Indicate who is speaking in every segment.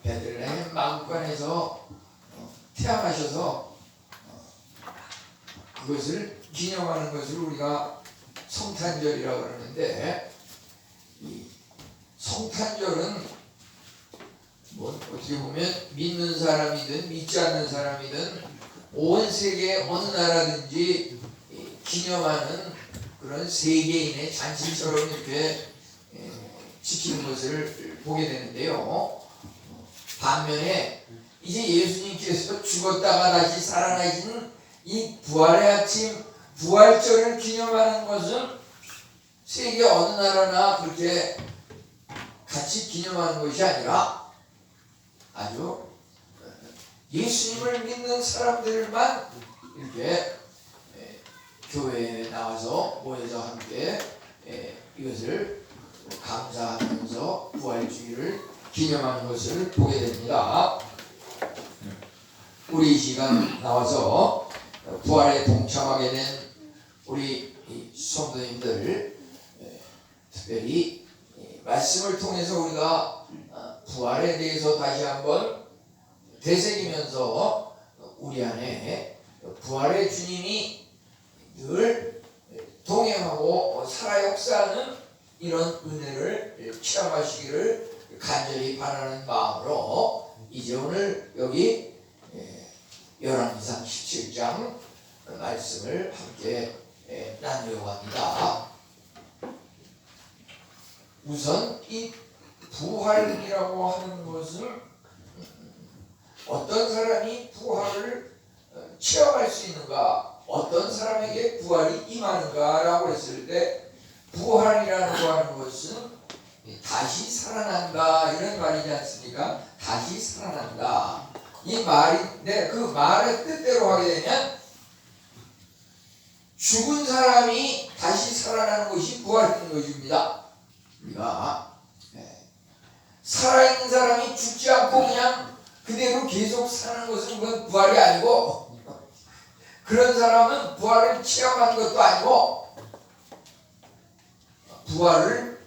Speaker 1: 베들레헴 마구간에서 태어나셔서 그것을 기념하는 것을 우리가 성탄절이라고 그러는데, 이 성탄절은 뭐 어떻게 보면 믿는 사람이든 믿지 않는 사람이든 온 세계 어느 나라든지 기념하는 그런 세계인의 잔치처럼 이렇게 지키는 것을 보게 되는데요. 반면에 이제 예수님께서 죽었다가 다시 살아나신 이 부활의 아침, 부활절을 기념하는 것은 세계 어느 나라나 그렇게 같이 기념하는 것이 아니라 아주 예수님을 믿는 사람들만 이렇게 교회에 나와서 모여서 함께 이것을 감사하면서 부활주의를 기념하는 것을 보게 됩니다. 우리 이 시간 나와서 부활에 동참하게 된 우리 성도님들, 특별히 말씀을 통해서 우리가 부활에 대해서 다시 한번 되새기면서 우리 안에 부활의 주님이 늘 동행하고 살아 역사하는 이런 은혜를 체험하시기를 간절히 바라는 마음으로 이제 오늘 여기 열왕기상 17장 말씀을 함께 나누려고 합니다. 우선 이 부활이라고 하는 것은 어떤 사람이 부활을 체험할 수 있는가, 어떤 사람에게 부활이 임하는가라고 했을 때, 부활이라고 하는 것은 다시 살아난다 이런 말이지 않습니까? 다시 살아난다. 이 말인데 그 말의 뜻대로 하게 되면 죽은 사람이 다시 살아나는 것이 부활인 것입니다. 우리가 살아있는 사람이 죽지 않고 그냥 그대로 계속 사는 것은 그건 부활이 아니고, 그런 사람은 부활을 체험한 것도 아니고 부활을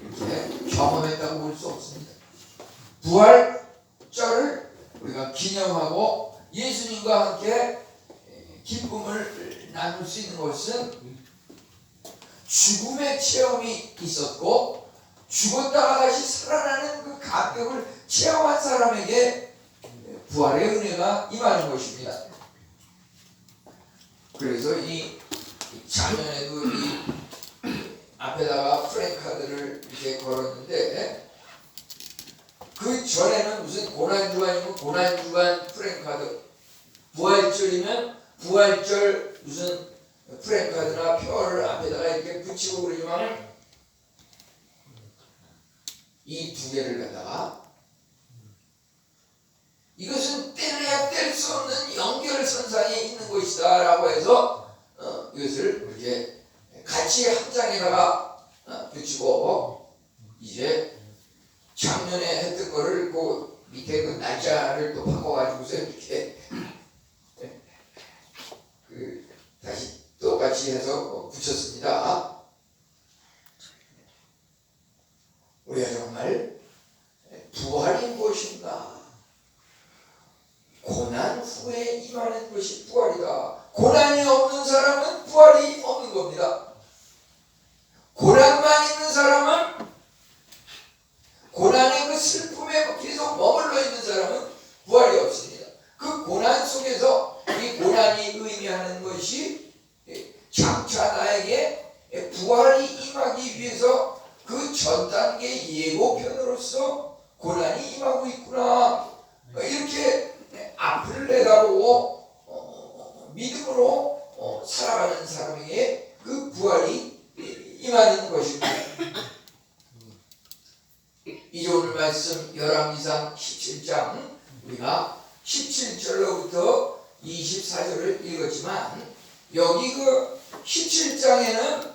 Speaker 1: 이렇게 경험했다고 볼 수 없습니다. 부활절을 우리가 기념하고 예수님과 함께 기쁨을 나눌 수 있는 것은 죽음의 체험이 있었고 죽었다가 다시 살아나는 그 감격을 체험한 사람에게 부활의 은혜가 임하는 것입니다. 그래서 이 작년에도 이 앞에다가 프랭카드를 이렇게 걸었는데, 그 전에는 무슨 고난주간이면 고난주간 프랭카드, 부활절이면 부활절 무슨 프랭카드나 표를 앞에다가 이렇게 붙이고 그러지만, 이 두 개를 갖다가 이것은 떼내야 뗄 수 없는 연결선상에 있는 것이다 라고 해서 이것을 이렇게 같이 한 장에다가 붙이고, 이제 작년에 했던 거를 그 밑에 그 날짜를 또 바꿔가지고서 이렇게 다시 똑같이 해서 붙였습니다. 우리가 정말 부활이 무엇인가? 고난 후에 임하는 것이 부활이다. 고난이 없는 사람은 부활이 없는 겁니다. 고난만 있는 사람은, 고난의 그 슬픔에 계속 머물러 있는 사람은 부활이 없습니다. 그 고난 속에서 이 고난이 의미하는 것이 장차 나에게 부활이 임하기 위해서 그 전 단계 예고편으로서 고난이 임하고 있구나, 이렇게 앞을 내다보고 믿음으로 살아가는 사람에게 그 부활이 임하는 것입니다. 이제 오늘 말씀 열왕기상 17장, 우리가 17절로부터 24절을 읽었지만, 여기 그 17장에는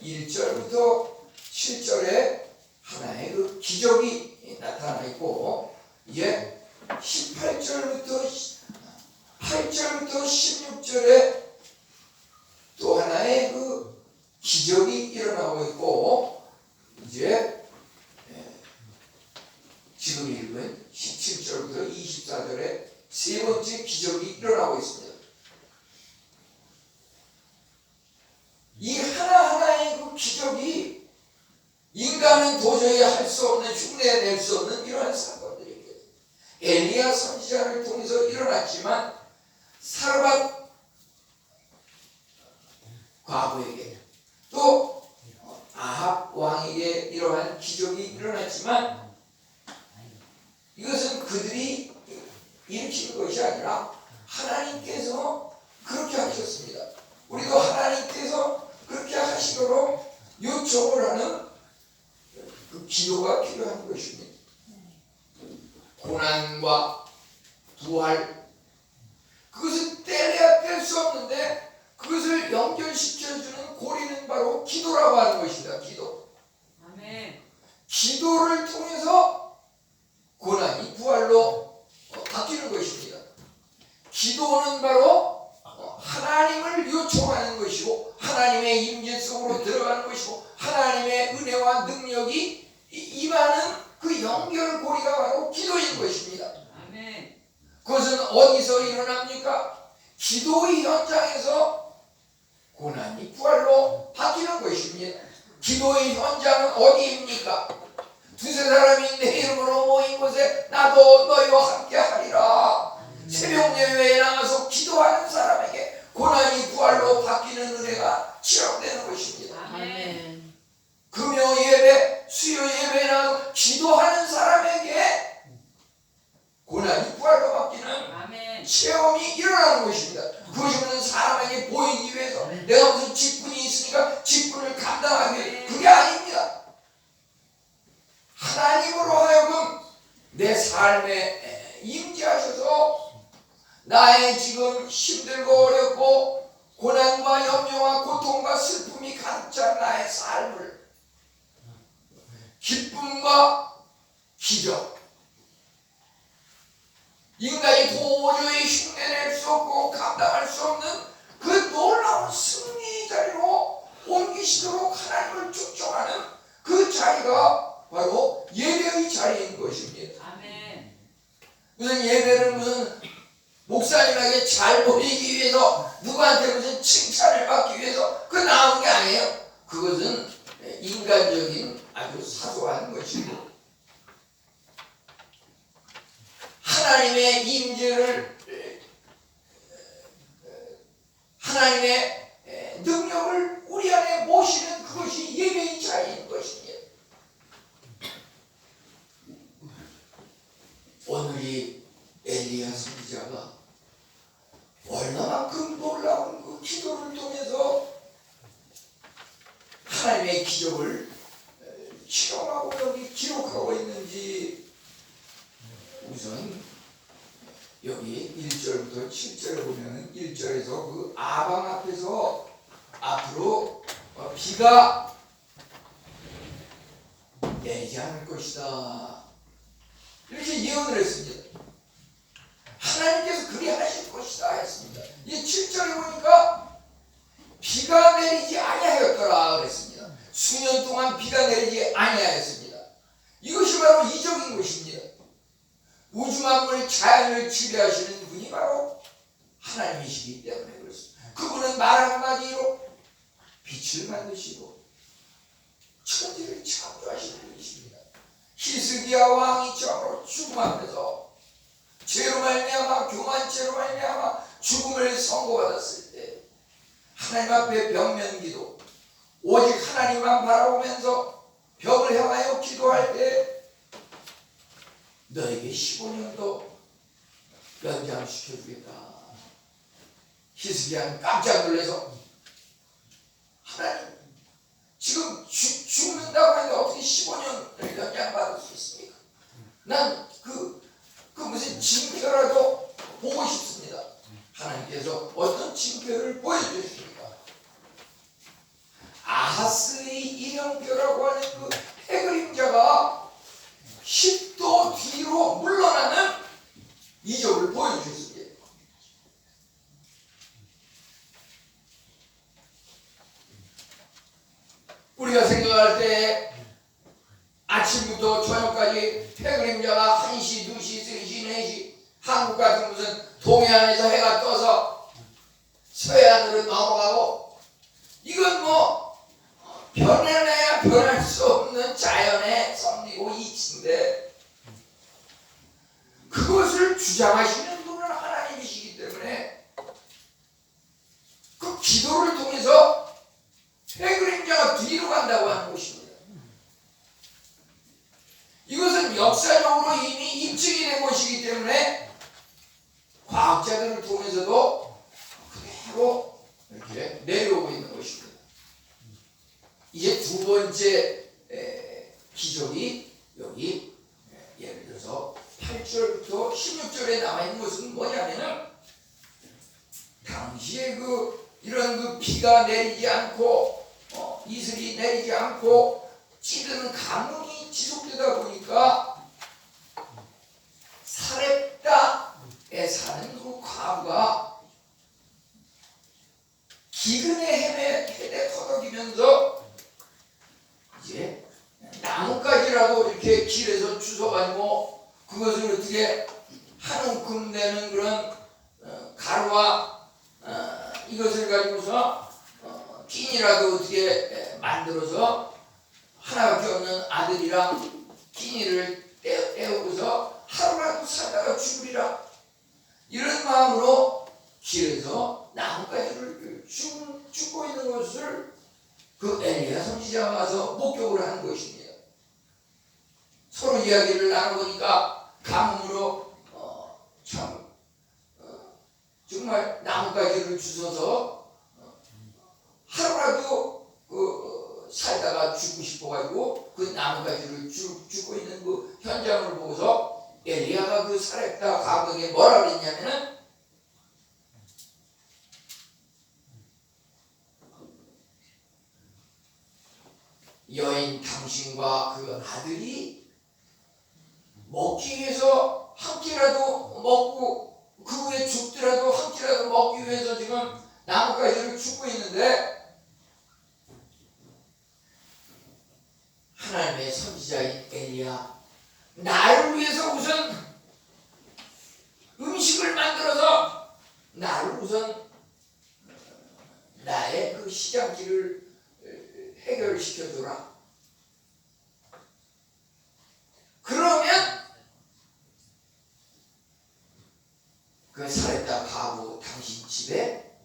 Speaker 1: 1절부터 7절에 하나의 그 기적이 나타나 있고, 이제 8절부터 16절에 또 하나의 그 기적이 일어나고 있고, 이제 지금 읽은 17절부터 24절에 세 번째 기적이 일어나고 있습니다. 이 하나하나의 그 기적이 인간은 도저히 할 수 없는, 흉내낼 수 없는 이러한 사건들입니다. 엘리야 선지자를 통해서 일어났지만 사르밧 과부에게 또 아합 왕에게 이러한 기적이 일어났지만 이것은 그들이 일으킨 것이 아니라 하나님께서 그렇게 하셨습니다. 우리도 하나님께서 그렇게 하시도록 요청을 하는 그 기도가 필요한 것입니다. 고난과 부활, 그것은 떼내야 뗄 수 없는데 그것을 연결시켜주는 고리는 바로 기도라고 하는 것입니다. 기도.
Speaker 2: 아멘.
Speaker 1: 기도를 통해서 고난이 부활로 바뀌는 것입니다. 기도는 바로 하나님을 요청하는 것이고 하나님의 임재 속으로 들어가는 것이고 하나님의 은혜와 능력이 임하는 그 연결고리가 바로 기도인 것입니다.
Speaker 2: 아멘.
Speaker 1: 그것은 어디서 일어납니까? 기도의 현장에서 고난이 부활로 바뀌는 것입니다. 기도의 현장은 어디입니까? 두세 사람이 내 이름으로 모인 곳에 나도 너희와 함께 하리라. 새벽 예배에 나가서 기도하는 사람에게 고난이 부활로 바뀌는 은혜가 체험되는 것입니다.
Speaker 2: 아멘.
Speaker 1: 금요 예배, 수요 예배에 나가서 기도하는 사람에게 고난이 부활로 바뀌는
Speaker 2: 아멘.
Speaker 1: 체험이 일어나는 것입니다. 그것이 무슨 사람에게 보이기 위해서 내가 무슨 직분이 있으니까 직분을 감당하기 위해 그게 아닙니다. 하나님으로 하여금 내 삶에 임재하셔서 나의 지금 힘들고 어렵고 고난과 염려와 고통과 슬픔이 가득 찬 나의 삶을 기쁨과 기적, 인간이 도저히 흉내낼 수 없고 감당할 수 없는 그 놀라운 승리의 자리로 옮기시도록 하나님을 축적하는 그 자리가 바로 예배의 자리인 것입니다.
Speaker 2: 아멘.
Speaker 1: 무슨 예배를 무슨 목사님에게 잘 보이기 위해서 누구한테 무슨 칭찬을 받기 위해서 그 나온 게 아니에요. 그것은 인간적인 아주 사소한 것이고 하나님의 임재를 하나님의 능력을 우리 안에 모시는 그것이 예배의 자리인 것입니다. 오늘 이 엘리야 선지자가 얼마만큼 놀라운 그 기도를 통해서 하나님의 기적을 실험하고 여기 기록하고 있는지 우선 여기 1절부터 7절에 보면 1절에서 그 아방 앞에서 앞으로 비가 내리지 않을 것이다 이렇게 예언을 했습니다. 하나님께서 그리 하실 것이다 했습니다. 이 7절에 보니까 비가 내리지 아니하였더라 그랬습니다. 수년 동안 비가 내리지 아니하였습니다. 이것이 바로 이적인 것입니다. 우주 만물 자연을 지배하시는 분이 바로 하나님이시기 때문에 그렇습니다. 그분은 말 한마디로 빛을 만드시고 천지를 창조하시는 분이십니다. 히스기야 왕이 처음으로 죽음 앞에서 죄로 말미암아 교만죄로 말미암아 죽음을 선고받았을 때 하나님 앞에 병면기도 오직 하나님만 바라보면서 벽을 향하여 기도할 때 너에게 15년도 연장시켜주겠다. 히스기야는 깜짝 놀라서 하나님 지금 죽는다고 하는데 어떻게 15년을 연장받을 수 있습니까? 난 그 무슨 징표라도 보고 싶습니다. 하나님께서 어떤 징표를 보여주십니까? 아하스의 일형표라고 하는 그 해그림자가 10도 뒤로 물러나는 이적을 보여주셨습니다. 우리가 생각할 때 아침부터 저녁까지 해그림 그림자가 1시, 2시, 3시, 4시 한국 같은 무슨 동해안에서 해가 떠서 서해안으로 넘어가고 이건 뭐 변해야 변할 수 없는 자연의 섭리고 이치인데 그것을 주장하시는 분은 하나님이시기 때문에 그 기도를 통해서 해 그림자가 뒤로 간다고 하는 것입니다. 이것은 역사적으로 이미 입증이 된 것이기 때문에 과학자들을 통해서도 그대로 이렇게 내려오고 있는 것입니다. 이제 두 번째 기적이 여기 예를 들어서 8절부터 16절에 남아있는 것은 뭐냐면은 당시에 이런 비가 내리지 않고 이슬이 내리지 않고 찌르는 가뭄이 지속되다 보니까 사렙다에 사는 그 과부가 기근에 헤매 터덕이면서 이제 나뭇가지라도 이렇게 길에서 주워가지고 그것을 어떻게 한 움큼 되는 그런 가루와 이것을 가지고서 끼니라도 어떻게 만들어서 하나밖에 없는 아들이랑 끼니를 떼우고서 하루라도 살다가 죽으리라 이런 마음으로 길에서 나뭇가지를 줍고 있는 것을 그 엘리야 선지자가 가서 목격을 하는 것입니다. 서로 이야기를 나눠보니까 가뭄으로 정말 나뭇가지를 주워서 하루라도 살다가 죽고 싶어가지고 그 나뭇가지를 주고 있는 그 현장을 보고서 엘리야가 그 사렙다 가부에게 뭐라 그랬냐면은 여인 당신과 그 아들이 먹기 위해서 한 끼라도 먹고 그 후에 죽더라도 한 끼라도 먹기 위해서 지금 나뭇가지를 줍고 있는데 하나님의 선지자인 엘리야 나를 위해서 우선 음식을 만들어서 나를 우선 나의 그 시장길을 해결시켜줘라. 그러면 그 사렙다 가부 당신 집에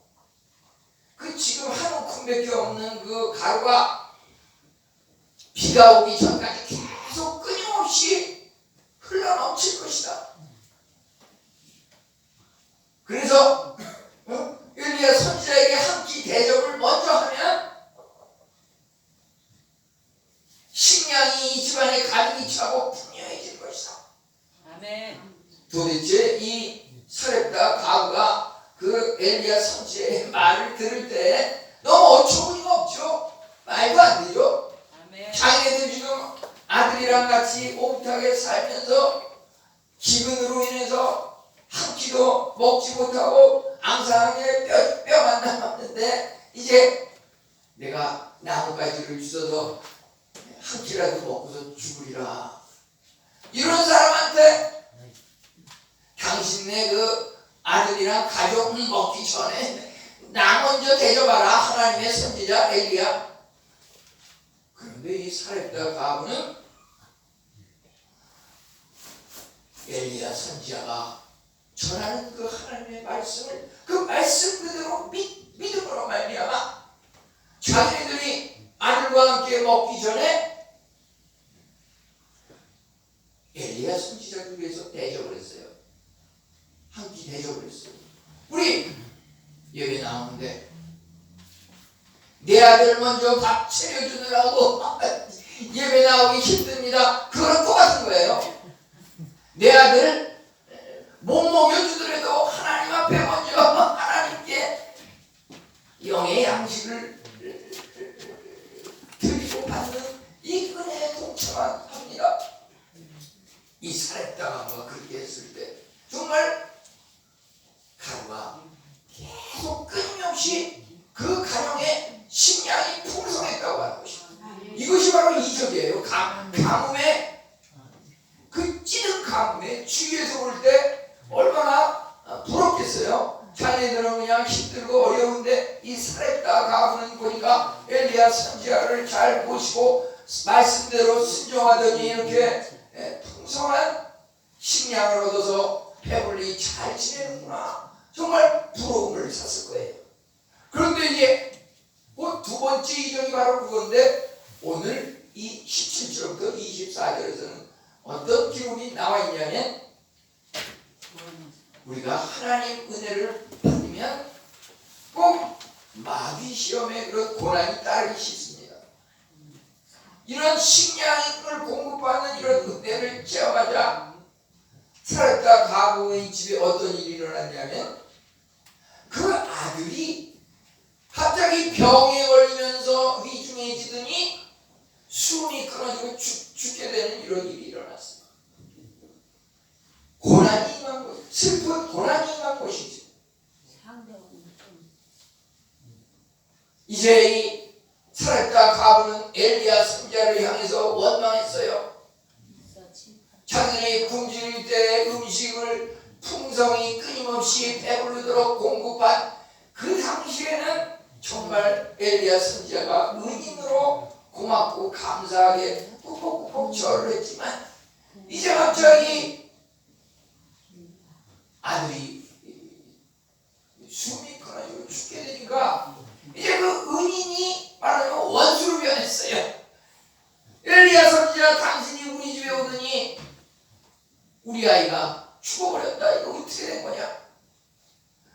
Speaker 1: 그 지금 한 움큼밖에 없는 그 가루가 비가 오기 전까지 계속 끊임없이 흘러넘칠 것이다. 그래서 엘리야 선지자에게 한 끼 대접을 먼저 하면 식량이 이 집안에 가득히 차고 풍요해질 것이다.
Speaker 2: 아멘.
Speaker 1: 도대체 이 사렙다 가부가 그 엘리야 선지자의 말을 들을 때 너무 어처구니가 없죠. 말도 안 되죠.
Speaker 2: 아멘.
Speaker 1: 자기네들 지금 아들이랑 같이 오붓하게 살면서 기근으로 인해서 한 끼도 먹지 못하고 앙상하게 뼈만 남았는데 이제 내가 나뭇가지를 주워서 한 끼라도 먹고서 죽으리라. 이런 사람한테 당신네 그 아들이랑 가족 먹기 전에 나 먼저 대접하라. 하나님의 선지자 엘리야. 그런데 이 사렙다 가부는 엘리야 선지자가 전하는 그 하나님의 말씀을 그 말씀 그대로 믿음으로 말미암아 자기네들이 아들과 함께 먹기 전에 엘리야 선지자를 위해서 대접을 했어요. 한 끼 대접을 했어요. 우리 여기 나오는데 내 아들 먼저 밥 차려주느라고 예배 나오기 힘듭니다. 그거랑 똑같은 거예요. 내 아들 못 먹여주더라도 하나님 앞에 먼저 하나님께 영의 양식을 드리고 받는 이 은혜에 동참합니다. 이 사렙다가 그렇게 했을 때 정말 가루가 계속 끊임없이 그 가정에 식량이 풍성했다고 하는 것입니다. 이것이 바로 이적이에요. 가뭄에 그 찌든 가뭄에 주위에서 볼 때 얼마나 부럽겠어요. 자네들은 그냥 힘들고 어려운데 이 사렙다 가문은 보니까 엘리야 선지자를 잘 모시고 말씀대로 순종하더니 이렇게 풍성한 식량을 얻어서 배불리 잘 지내는구나. 정말 부러움을 샀을 거예요. 그런데 이제 두 번째 이정이 바로 그건데, 오늘 이 17절부터 24절에서는 어떤 기록이 나와 있냐면, 우리가 하나님 은혜를 받으면 꼭 마귀 시험에 그런 고난이 따르기 쉽습니다. 이런 식량을 공급하는 이런 은혜를 체험하자 살았다 가부의 집에 어떤 일이 일어났냐면, 그 아들이 갑자기 병에 걸리면서 위중해지더니 숨이 끊어지고 죽게 되는 이런 일이 일어났어요. 고난이 임한 것, 슬픈 고난이 임한 것이죠. 이제 이 살았다 가부는 엘리야 선지자를 향해서 원망했어요. 자기네 굶주릴 때 음식을 풍성히 끊임없이 배부르도록 공급한 그 당시에는 정말 엘리야 선지자가 은인으로 고맙고 감사하게 꾹꾹꾹 절을 했지만, 이제 갑자기 아들이 숨이 끊어지고 죽게 되니까 이제 그 은인이 말하자면 원수로 변했어요. 엘리야 선지자, 당신이 우리 집에 오더니 우리 아이가 죽어버렸다. 이거 어떻게 된 거냐?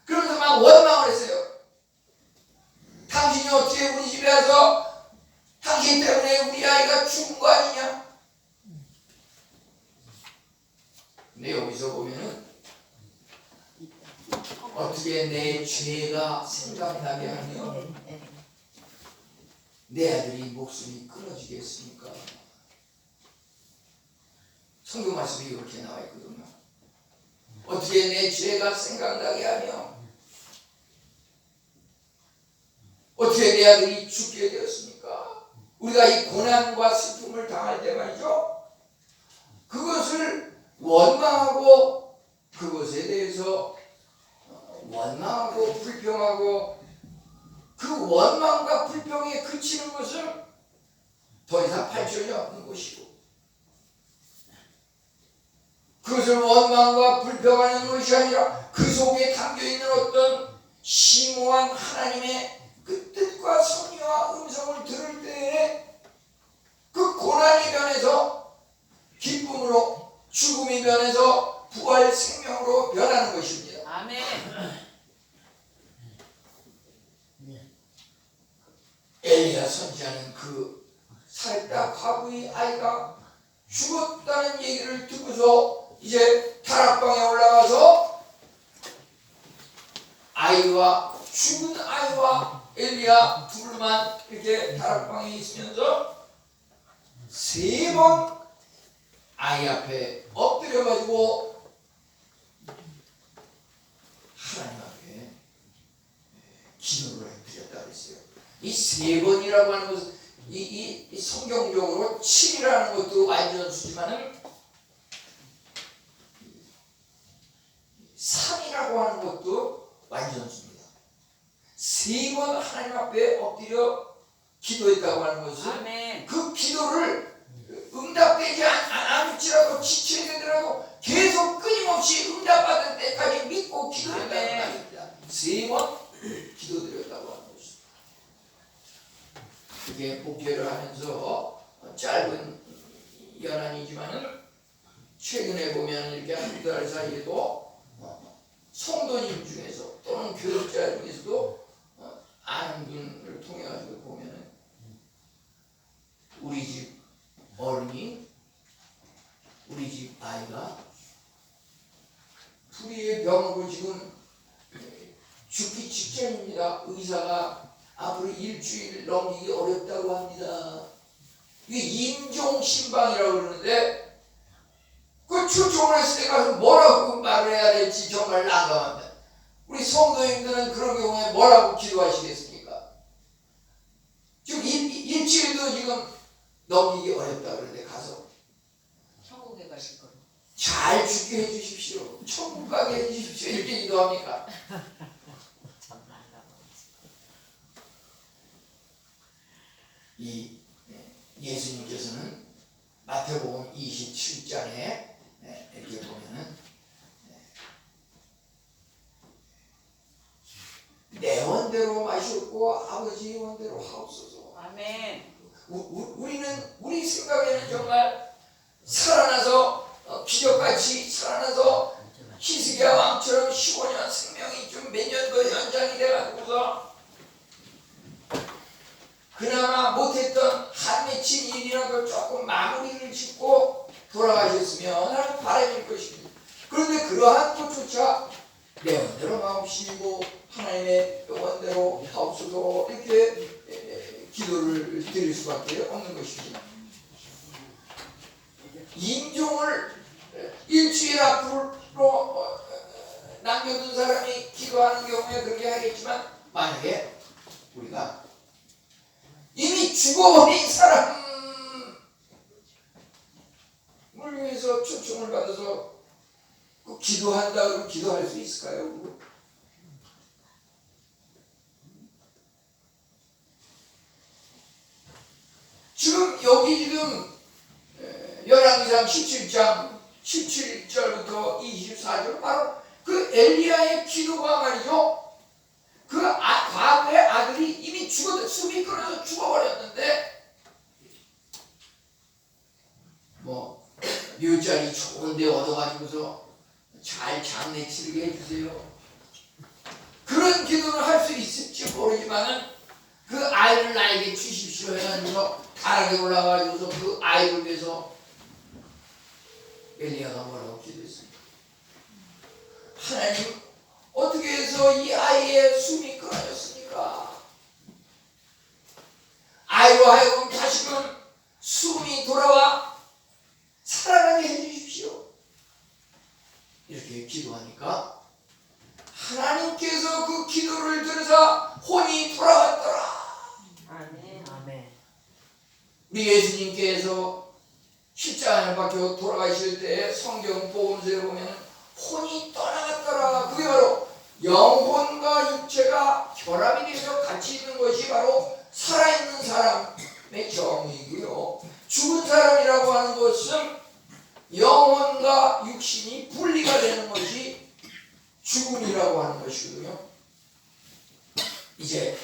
Speaker 1: 그러면서 막 원망을 했어요. 당신이 어떻게 우리 집에 와서 당신 때문에 우리 아이가 죽은 거 아니냐? 근데 여기서 보면은 어떻게 내 죄가 생각나게 하며 내 아들이 목숨이 끊어지겠습니까? 성경 말씀이 이렇게 나와 있거든요. 어떻게 내 죄가 생각나게 하며 어떻게 내 아들이 죽게 되었습니까? 우리가 이 고난과 슬픔을 당할 때 말이죠, 그것을 원망하고 그것에 대해서 원망하고 불평하고 그 원망과 불평에 그치는 것은 더 이상 발전이 없는 것이고, 그것을 원망과 불평하는 것이 아니라 그 속에 담겨있는 어떤 심오한 하나님의 그 뜻과 섭리와 음성을 들을 때에 그 고난이 변해서 기쁨으로, 죽음이 변해서 부활 생명으로 변하는 것입니다.
Speaker 2: 아멘.
Speaker 1: 엘리야 선지자는 그 살다 과부의 아이가 죽었다는 얘기를 듣고서 이제 다락방에 올라가서 아이와 죽은 아이와 엘리야 둘만 이렇게 다락방에 있으면서 3번 아이 앞에 엎드려가지고 하나님 앞에 기도를 드렸다 그랬어요. 이 3번이라고 하는 것은 이 성경적으로 7이라는 것도 완전수지만은 3이라고 하는 것도 완전수입니다. 3번 하나님 앞에 엎드려 기도했다고 하는 것은
Speaker 2: 아멘.
Speaker 1: 그 기도를 응답되지 않을지라도 지쳐야 되더라도 계속 끊임없이 응답받을 때까지 믿고 기도했다는 말입니다. 3번 기도드렸다고 하는 것입니다. 그게 목회를 하면서 짧은 연한이지만은 최근에 보면 이렇게 한두 달 사이에도 성도님 중에서 또는 교육자 중에서도 아는 분을 통해 가지고 보면은 우리 집 어른이, 우리 집 아이가 불의의 병으로 지금 죽기 직전입니다. 의사가 앞으로 일주일 넘기기 어렵다고 합니다. 이게 임종신방이라고 그러는데, 그 초청을 했을 때 가서 뭐라고 말을 해야 될지 정말 난감합니다. 우리 성도님들은 그런 경우에 뭐라고 기도하시겠습니까? 지금 일주일도 지금 넘기기 어렵다 그러는데 가서
Speaker 2: 천국에 가실 거로.
Speaker 1: 잘 잘 죽게 해주십시오. 천국 가게 해주십시오. 이렇게 기도합니까? 이 예수님께서는 마태복음 27장에 이렇게 보면은 내 원대로 마셨고 아버지 원대로 하옵소서.
Speaker 2: 아멘.
Speaker 1: 우리 생각에는 정말 살아나서 기적같이 살아나서 히스기야 왕처럼 15년 생명이 좀 몇 년 더 연장이 돼가지고서 그나마 못했던 한 맺힌 일이라도 조금 마무리를 짓고 돌아가셨으면 하는 바람일 것입니다. 그런데 그러한 것조차 내 원대로 마옵시고 하나님의 원대로 하옵소서 이렇게 기도를 드릴 수밖에 없는 것입니다. 임종을 일주일 앞으로 남겨둔 사람이 기도하는 경우에 그렇게 하겠지만, 만약에 우리가 이미 죽어버린 사람을 위해서 초청을 받아서 기도한다 그러면 기도할 수 있을까요? 지금 열왕기상 17장 17절부터 24절 바로 그 엘리야의 기도가 말이죠. 과거의 아들이 이미 숨이 끊어서 죽어버렸는데 묘자리 좋은데 얻어가지고서 잘 장례 치르게 해주세요. 그런 기도를 할 수 있을지 모르지만은 그 아이를 나에게 주십시오 해가지고 다락에 올라가지고서 그 아이를 위해서 엘리야가 뭐라고 기도했습니까? 하나님, 어떻게 해서 이 아이의 숨이 끊어졌습니까? 아이로 하여금 다시금 숨이 돌아와 살아나게 해주십시오. 이렇게 기도하니까 하나님께서 그 기도를 들으사 혼이 돌아왔더라.
Speaker 2: 아멘.
Speaker 1: 우리 예수님께서 십자가에 박혀 돌아가실 때 성경 복음서에 보면 혼이 떠나갔더라. 그게 바로 영혼과 육체가 결합이 되어 같이 있는 것이 바로 살아있는 사람의 경이고요. 죽은 사람이라고 하는 것은 영혼과 육신이 분리가 되는 것이 죽음이라고 하는 것이거든요. 이제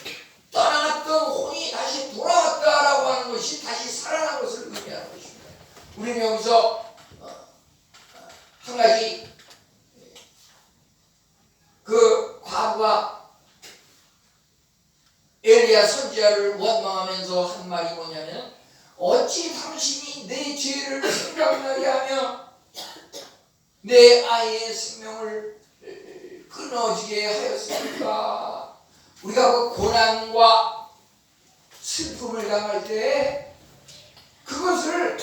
Speaker 1: 떠나갔던 혼이 다시 돌아왔다라고 하는 것이 다시 살아난 것을 의미하는 것입니다. 우리는 여기서 한 가지, 그 과부가 엘리야 선지자를 원망하면서 한 말이 뭐냐면, 어찌 당신이 내 죄를 생각나게 하며 내 아이의 생명을 끊어지게 하였습니까? 우리가 그 고난과 슬픔을 당할 때 그것을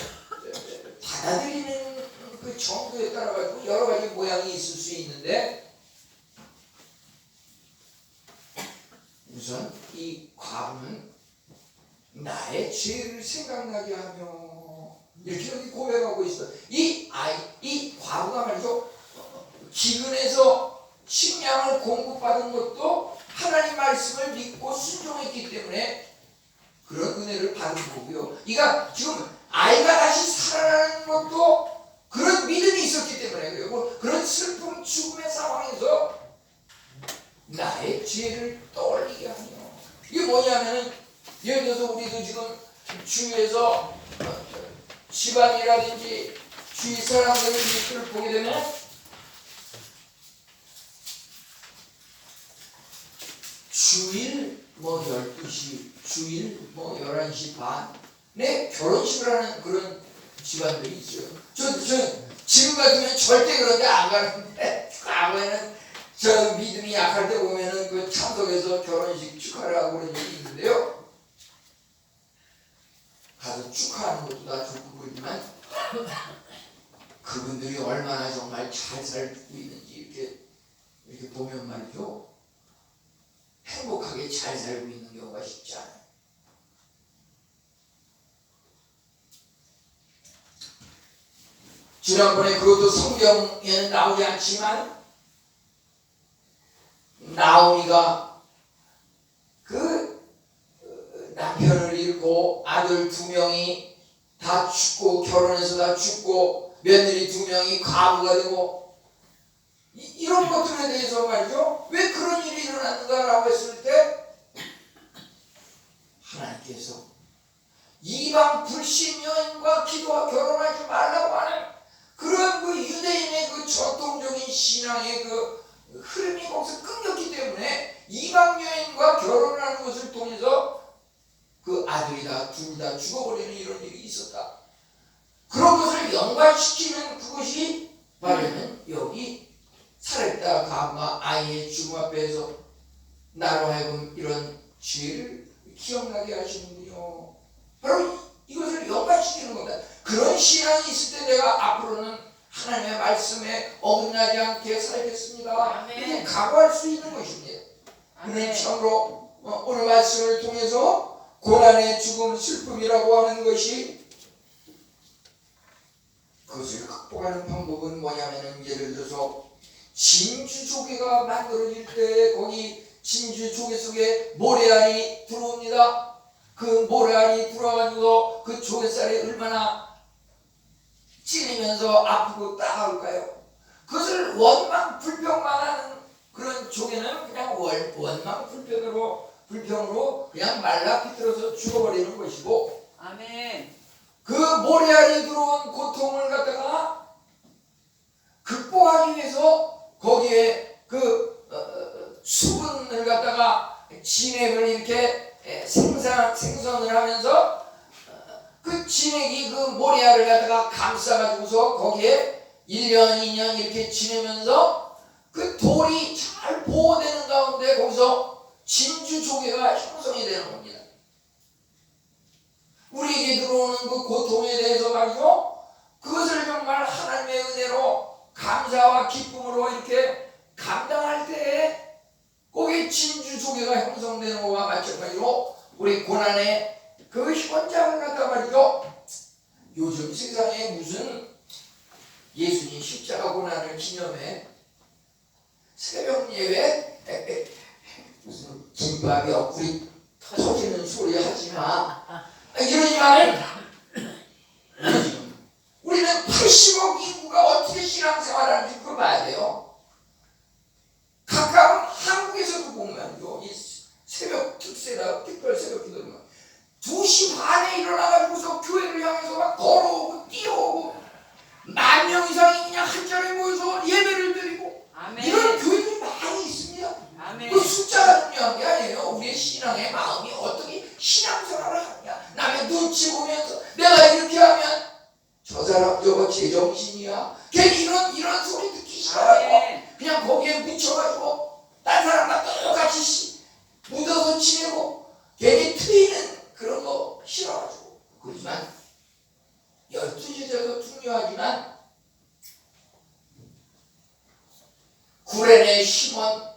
Speaker 1: 받아들이는 그 정도에 따라 가지고 여러 가지 모양이 있을 수 있는데, 우선 이 과부는 나의 죄를 생각나게 하며 이렇게 여기 고백하고 있어. 이 과부가 말이죠, 기근에서 식량을 공급받은 것도 하나님 말씀을 믿고 순종했기 때문에 그런 은혜를 받은 거고요. 그러니까 지금 아이가 다시 살아나는 것도 그런 믿음이 있었기 때문에 그래요. 그런 슬픔, 죽음의 상황에서 나의 죄를 떠올리게 하며, 이게 뭐냐면은, 예를 들어서 우리도 지금 주위에서 집안이라든지 주위 사람들의 뉴스를 보게 되면 주일 12시, 주일 11시 반에 결혼식을 하는 그런 집안들이 있어요. 저 지금 같으면 절대 그런데 안 가는데, 과거에는 저 믿음이 약할 때 보면은 그 참석해서 결혼식 축하를 하고 그런 일이 있는데요. 가서 축하하는 것도 다 좋고 그러지만 그분들이 얼마나 정말 잘 살고 있는지 이렇게 보면 말이죠, 행복하게 잘 살고 있는 경우가 쉽지 않아요. 지난번에 그것도 성경에는 나오지 않지만 나오미가 그 남편을 잃고 아들 2명이 다 죽고 결혼해서 다 죽고 며느리 2명이 과부가 되고 이런 것들에 대해서 말이죠. 왜 그런 일이 일어났는가라고 했을 때 하나님께서 이방 불신 여인과 기도와 결혼하지 말라고 하는 그런 그 유대인의 그 전통적인 신앙의 그 흐름이 거기서 끊겼기 때문에 이방 여인과 결혼하는 것을 통해서 그 아들이 다 둘 다 죽어버리는 이런 일이 있었다. 그런 것을 연관시키는 그것이 말하면 여기 사렙다 가마 아이의 죽음 앞에서 나로 하여금 이런 죄를 기억나게 하시는군요. 바로 이것을 연관시키는 겁니다. 그런 신앙이 있을 때 내가 앞으로는 하나님의 말씀에 어긋나지 않게 살겠습니다. 이렇게 각오할 수 있는 것입니다. 그는 참으로 오늘 말씀을 통해서 고난의 죽음, 슬픔이라고 하는 것이 그것을 극복하는 방법은 뭐냐면은 예를 들어서 진주조개가 만들어질 때 거기 진주조개 속에 모래알이 들어옵니다. 그 모래알이 들어와가지고 그 조개살이 얼마나 찔리면서 아프고 따가울까요? 그것을 원망불평만 하는 그런 조개는 그냥 원망불평으로 그냥 말라 비틀어서 죽어버리는 것이고,
Speaker 2: 아멘.
Speaker 1: 그 모래알이 들어온 고통을 갖다가 극복하기 위해서 거기에 그 수분을 갖다가 진액을 이렇게 생성을 하면서 그 진액이 그 모래알을 갖다가 감싸가지고서 거기에 1년, 2년 이렇게 지내면서 그 돌이 잘 보호되는 가운데 거기서 진주조개가 형성이 되는 겁니다. 우리에게 들어오는 그 고통에 대해서 말이죠. 그것을 정말 하나님의 은혜로 감사와 기쁨으로 이렇게 감당할 때에 거기에 진주조개가 형성되는 것과 마찬가지로 우리 고난의 그 현장을 갖다 말이죠. 요즘 세상에 무슨 예수님 십자가 고난을 기념해 새벽 예배 무슨 김밥이 옆구리 터지는 소리 하지마 이러지만은 우리는 80억 인구가 어떻게 신앙생활하는지 그걸 봐야 돼요. 가까운 한국에서도 보면요, 이 새벽 특세다 특별 새벽 기도는 2시 반에 일어나가지고서 교회를 향해서 막 걸어오고 뛰어오고 10,000명 이상이 그냥 한 자리에 모여서 예배를 드리고
Speaker 2: 아멘.
Speaker 1: 이런 교회들이 많이 있습니다.
Speaker 2: 아멘.
Speaker 1: 그 숫자가 중요한 게 아니에요. 우리의 신앙의 마음이 어떻게 신앙생활을 하느냐. 남의 눈치 보면서 내가 이렇게 하면 저 사람 저거 제정신이야. 괜히 이런 소리 듣기 싫어요. 그냥 거기에 묻혀가지고 딴 사람과 똑같이 묻어서 지내고 괜히 트이는 그런 거 싫어가지고. 그렇지만 12시에도 중요하지만 구레네 시몬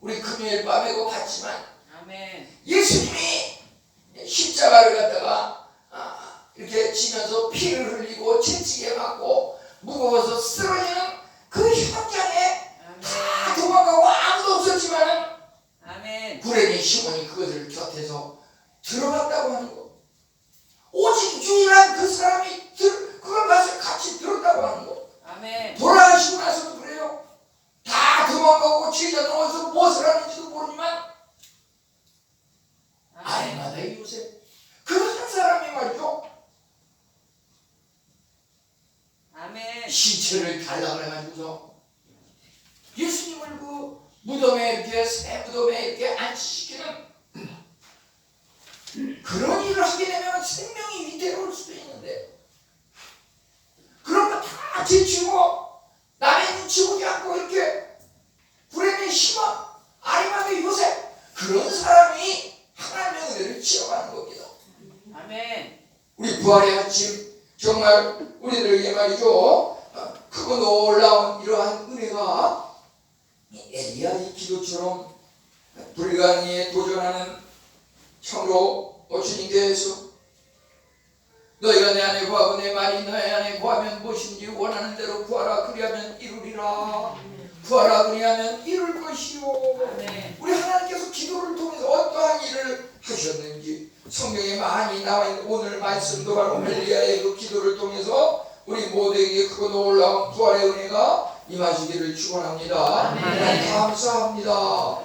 Speaker 1: 우리 금요일 밤에도 봤지만
Speaker 2: 아멘.
Speaker 1: 예수님이 십자가를 갖다가 이렇게 지면서 피를 흘리고 채찍에 맞고 무거워서 쓰러지는 그 현장에 다 도망가고 아무도 없었지만
Speaker 2: 아멘.
Speaker 1: 구레네 시몬이 그것을 곁에서 들어갔다고 하는 거. 오직 유일한 그 사람이 그걸 봐서 같이 들었다고 하는 거.
Speaker 2: 아멘.
Speaker 1: 돌아가시고 나서도 그래요. 다 도망가고 제자는 어디서 무엇을 하는지도 모르지만 아리마다의 요셉 그 한 사람이 말이죠.
Speaker 2: 아멘.
Speaker 1: 시체를 달라 그래가지고서 예수님을 그 무덤에 이렇게 새 무덤에 이렇게 안치시키는 그런 일을 하게 되면 생명이 위태로울 수도 있는데 그런 거 다 제치고 남의 눈치 보지 않고 이렇게 구레네 시몬 아리마다의 요셉 그런 사람이 하나님의 은혜를 체험하는 겁니다.
Speaker 2: 아멘.
Speaker 1: 우리 부활의 아침 정말 우리들에게 말이죠 크고 놀라운 이러한 은혜가 엘리야의 기도처럼 불가능에 도전하는 참으로 주님께서 너희가 내 안에 구하고 내 말이 너희 안에 구하면 무엇인지 원하는 대로 구하라. 그리하면 이루리라. 구하라 그리하면 이룰 것이요.
Speaker 2: 아멘.
Speaker 1: 우리 하나님께서 기도를 통해서 어떠한 일을 하셨는지 성경에 많이 나와 있는 오늘 말씀도 바로 멜리야의 그 기도를 통해서 우리 모두에게 크고 놀라운 부활의 은혜가 임하시기를 축원합니다.
Speaker 2: 아멘.
Speaker 1: 감사합니다.